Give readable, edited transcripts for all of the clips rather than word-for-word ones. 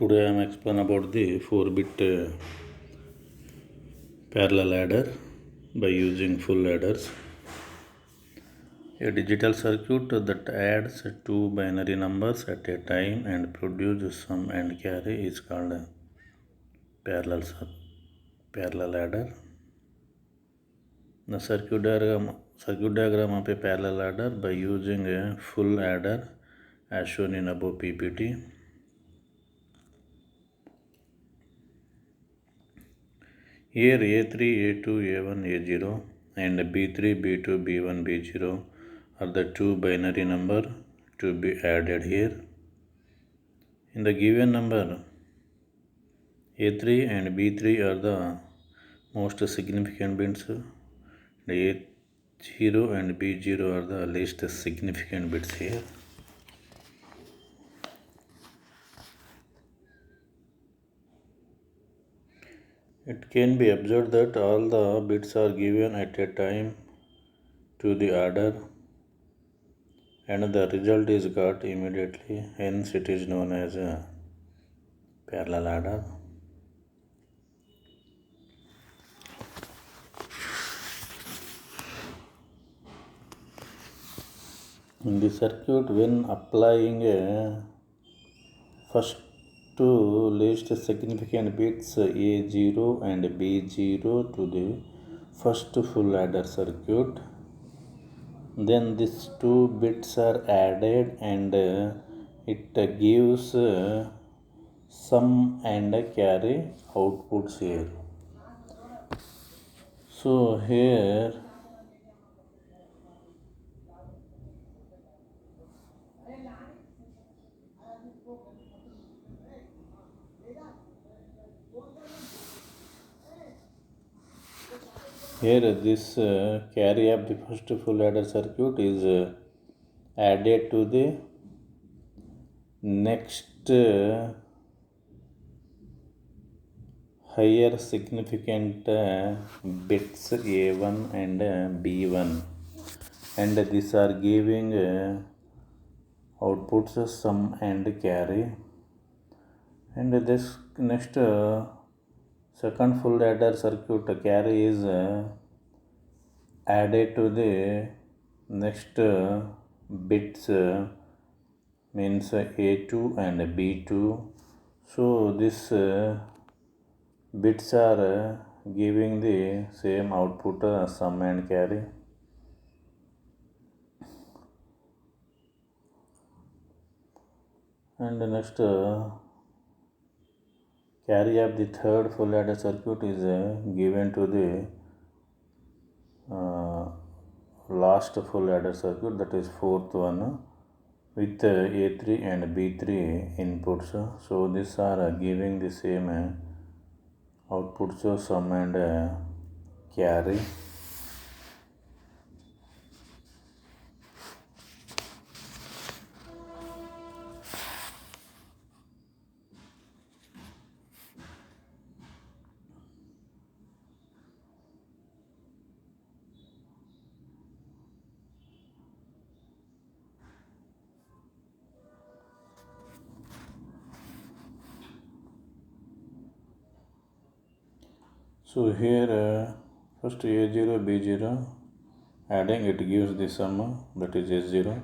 Today I am explain about the 4-bit parallel adder by using full adders. A digital circuit that adds two binary numbers at a time and produces sum and carry is called a parallel adder. The circuit diagram of a parallel adder by using a full adder as shown in above PPT. Here A3, A2, A1, A0 and B3, B2, B1, B0 are the two binary number to be added here. In the given number, A3 and B3 are the most significant bits. A0 and B0 are the least significant bits here. It can be observed that all the bits are given at a time to the adder and the result is got immediately, hence it is known as a parallel adder. In the circuit, when applying a first two least significant bits A0 and B0 to the first full adder circuit, then these two bits are added and it gives sum and carry outputs here. So here this carry of the first full adder circuit is added to the next higher significant bits A1 and B1, and these are giving outputs sum and carry. And this next second full adder circuit carry is added to the next bits means A2 and B2. So this bits are giving the same output sum and carry. And the next carry of the third full adder circuit is given to the last full adder circuit, that is fourth one, with A3 and B3 inputs. So these are giving the same outputs sum and carry. So here first A0, B0 adding, it gives the sum, that is S0,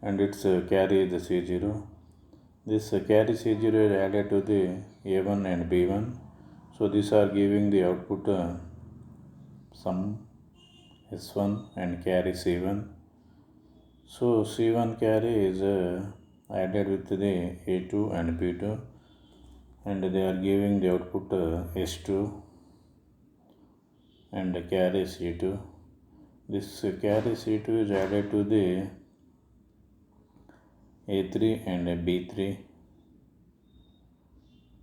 and its carry is the C0. This carry C0 is added to the A1 and B1. So these are giving the output sum S1 and carry C1. So C1 carry is added with the A2 and B2, and they are giving the output S2 and carry C2. This carry C2 is added to the A3 and B3,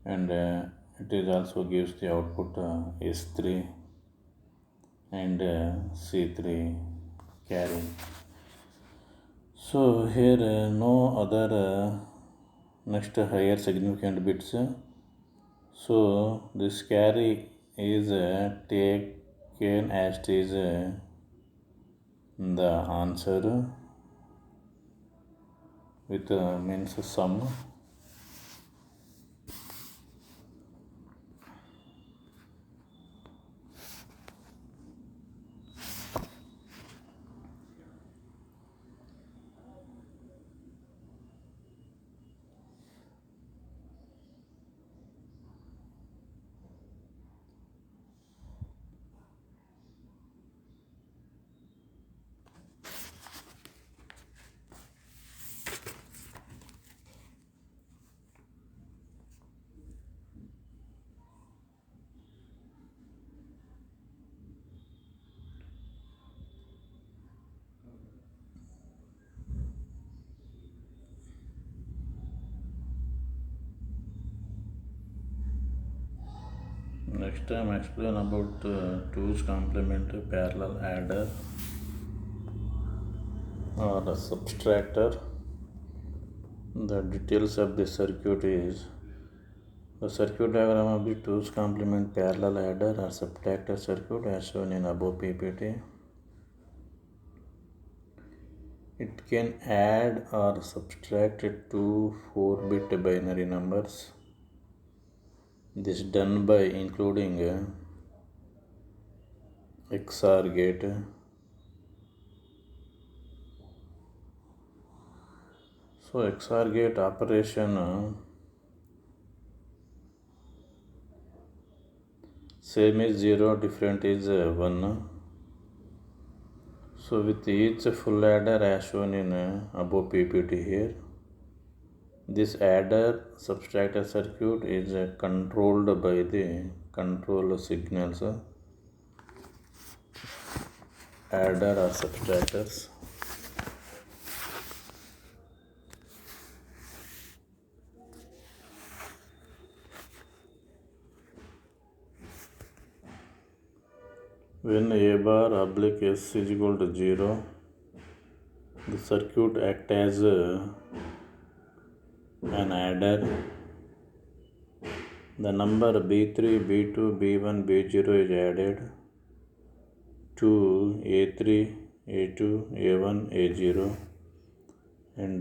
and it is also gives the output S3 and C3 carry. So here no other next higher significant bits. So this carry is taken as it is the answer with means sum. Next time explain about 2's complement parallel adder or a subtractor. The details of the circuit is the circuit diagram of the 2's complement parallel adder or subtractor circuit as shown in above PPT. It can add or subtract two 4-bit binary numbers. This done by including XOR gate. So XOR gate operation same is 0, different is 1. So with each full adder as shown in above PPT here, this adder subtractor circuit is controlled by the control signals, adder or subtractors. When A bar oblique S is equal to 0, the circuit acts as an adder. The number B3, B2, B1, B0 is added to A3, A2, A1, A0 and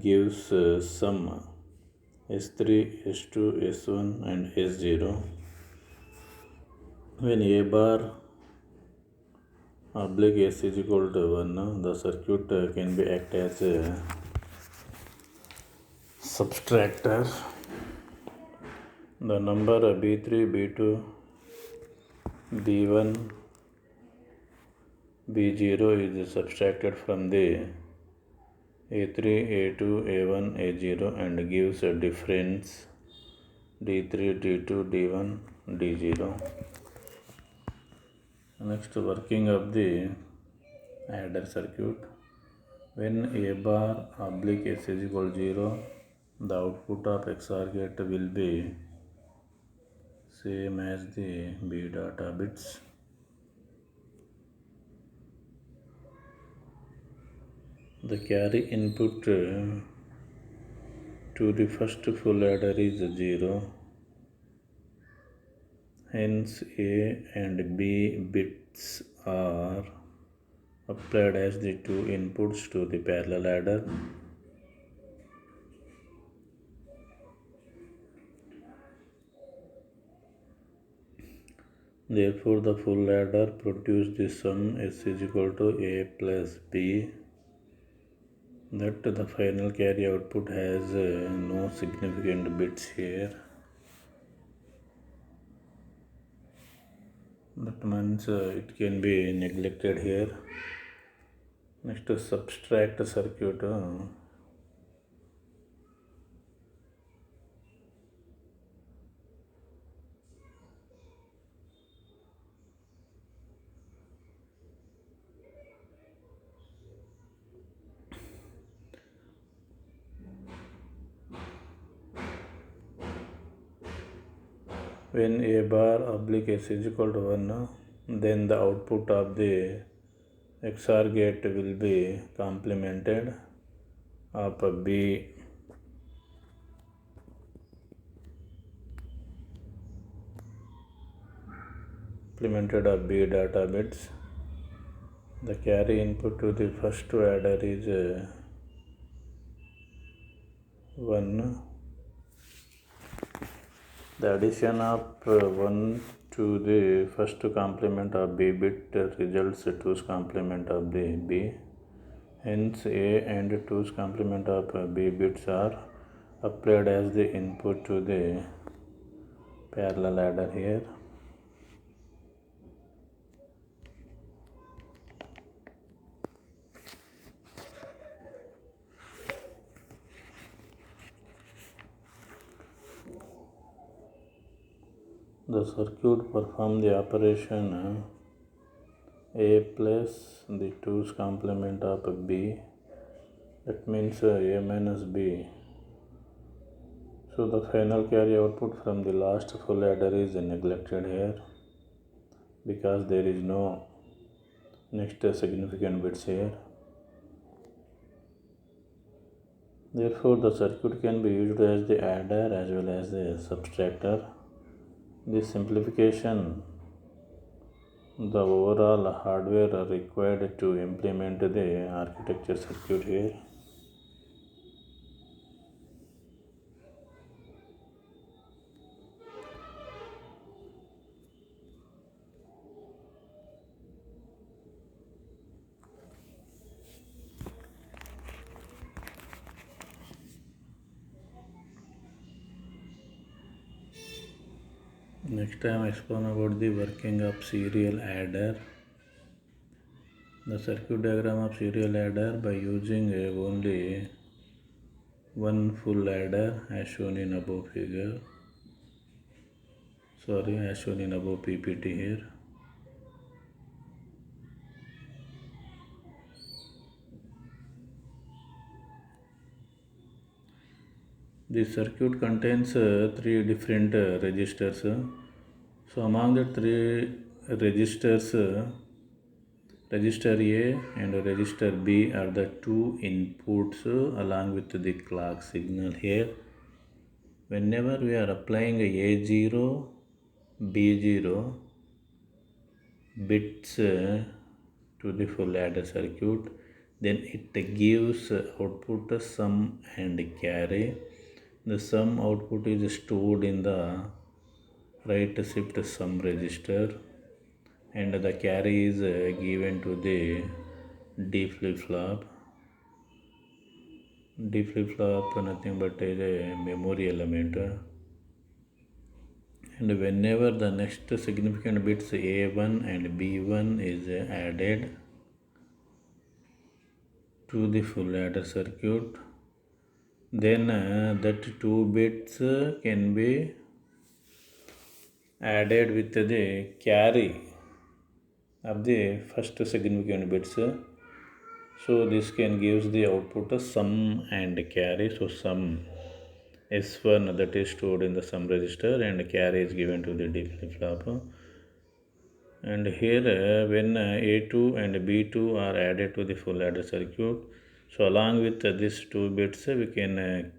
gives sum S3, S2, S1 and S0. When A bar oblique S is equal to 1, the circuit can be act as a subtractor. The number B3, B2, B1, B0 is subtracted from the A3, A2, A1, A0 and gives a difference D3, D2, D1, D0. Next, working of the adder circuit. When A bar oblique S is equal to 0, the output of XOR gate will be same as the B data bits. The carry input to the first full adder is 0. Hence A and B bits are applied as the two inputs to the parallel adder. Therefore, the full adder produces the sum S is equal to A plus B. That the final carry output has no significant bits here. That means it can be neglected here. Next, to subtract circuit. When A bar oblique S is equal to 1, then the output of the XOR gate will be complemented of B implemented of B data bits. The carry input to the first adder is 1. The addition of 1 to the first complement of B bit results 2's complement of the B. Hence, A and 2's complement of B bits are applied as the input to the parallel adder here. The circuit performs the operation A plus the 2's complement of B. That means A minus B So the final carry output from the last full adder is neglected here because there is no next significant bits here. Therefore, the circuit can be used as the adder as well as the subtractor. This simplification the overall hardware required to implement the architecture circuit here. Next time I explain about the working of serial adder. The circuit diagram of serial adder by using only one full adder as shown in above figure. As shown in above PPT here. This circuit contains three different registers. So among the three registers, register A and register B are the two inputs along with the clock signal here. Whenever we are applying A0, B0 bits to the full adder circuit, then it gives output sum and carry. The sum output is stored in the right shift sum register and the carry is given to the D flip-flop. D flip-flop nothing but is a memory element. And whenever the next significant bits A1 and B1 is added to the full adder circuit, then that two bits can be added with the carry of the first significant bits. So this can gives the output sum and carry. So sum S1 that is stored in the sum register and carry is given to the D flip-flop. And here when A2 and B2 are added to the full adder circuit, so along with these two bits we can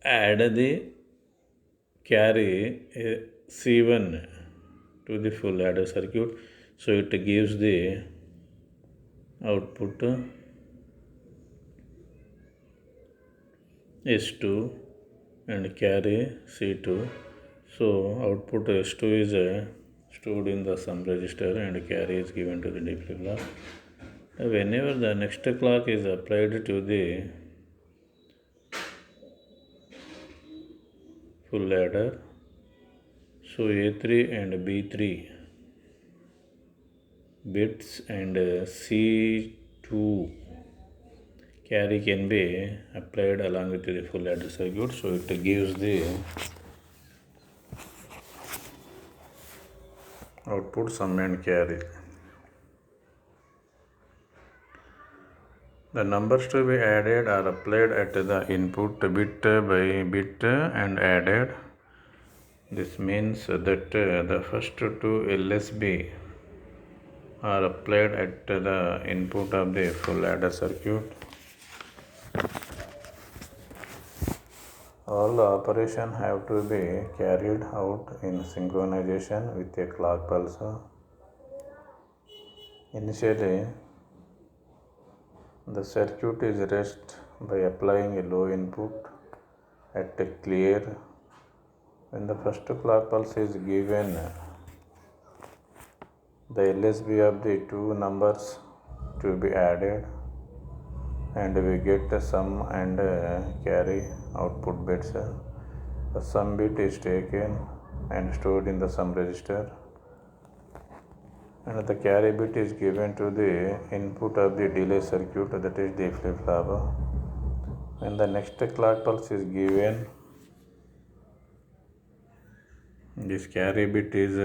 add the carry C1 to the full adder circuit. So it gives the output S2 and carry C2. So output S2 is stored in the sum register and carry is given to the D flip-flop. Whenever the next clock is applied to the full adder, so A3 and B3 bits and C2 carry can be applied along with the full adder circuit. So it gives the output sum and carry. The numbers to be added are applied at the input bit by bit and added. This means that the first two LSB are applied at the input of the full adder circuit. All the operation have to be carried out in synchronization with a clock pulse. Initially, the circuit is rest by applying a low input at a clear. When the first clock pulse is given, the LSB of the two numbers to be added and we get the sum and carry output bits. The sum bit is taken and stored in the sum register and the carry bit is given to the input of the delay circuit, that is the flip-flop. When the next clock pulse is given, this carry bit is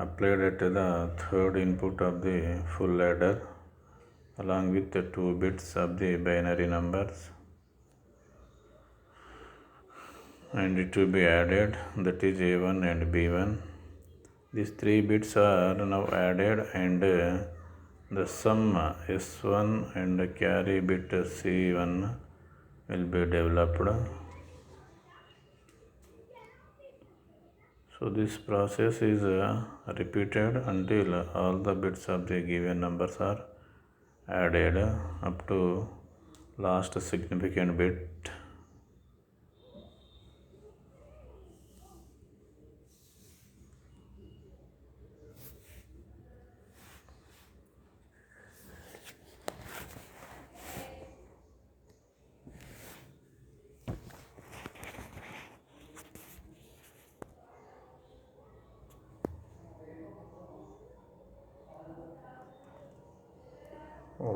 applied at the third input of the full adder along with the two bits of the binary numbers. and it will be added, that is A1 and B1. These 3 bits are now added, and the sum S1 and the carry bit C1 will be developed. So this process is repeated until all the bits of the given numbers are added up to last significant bit.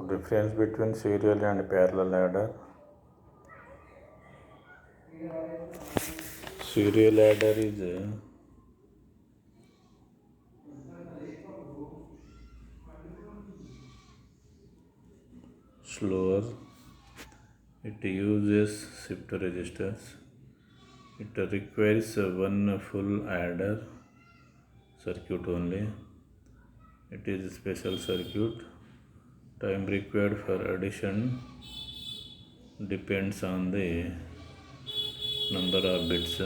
Difference between serial and parallel adder. Serial adder is slower. It uses shift registers. It requires one full adder circuit only. It is a special circuit. Time required for addition depends on the number of bits.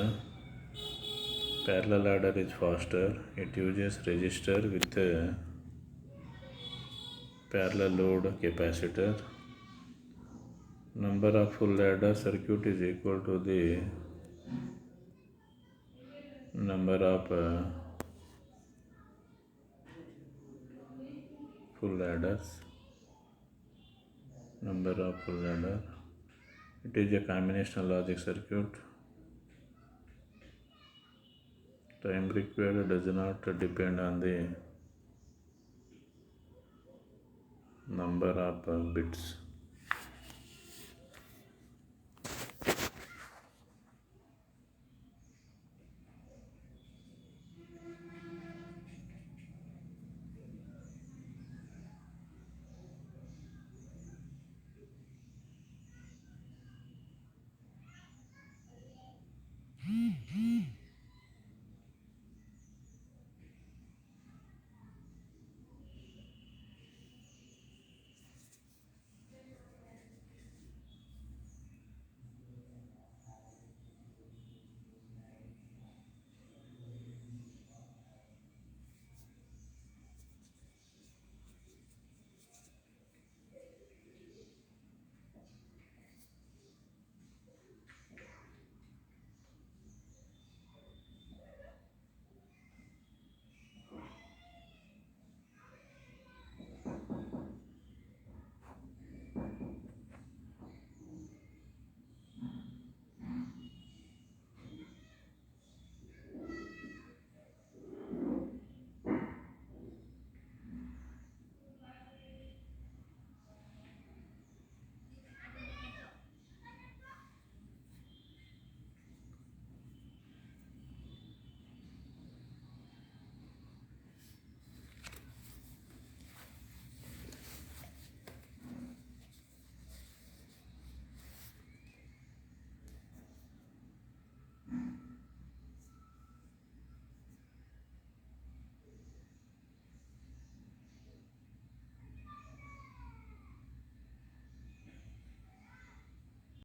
Parallel adder is faster. It uses resistor with a parallel load capacitor. Number of full adder circuit is equal to the number of full adders. Number of full adder. It is a combinational logic circuit. Time required does not depend on the number of bits.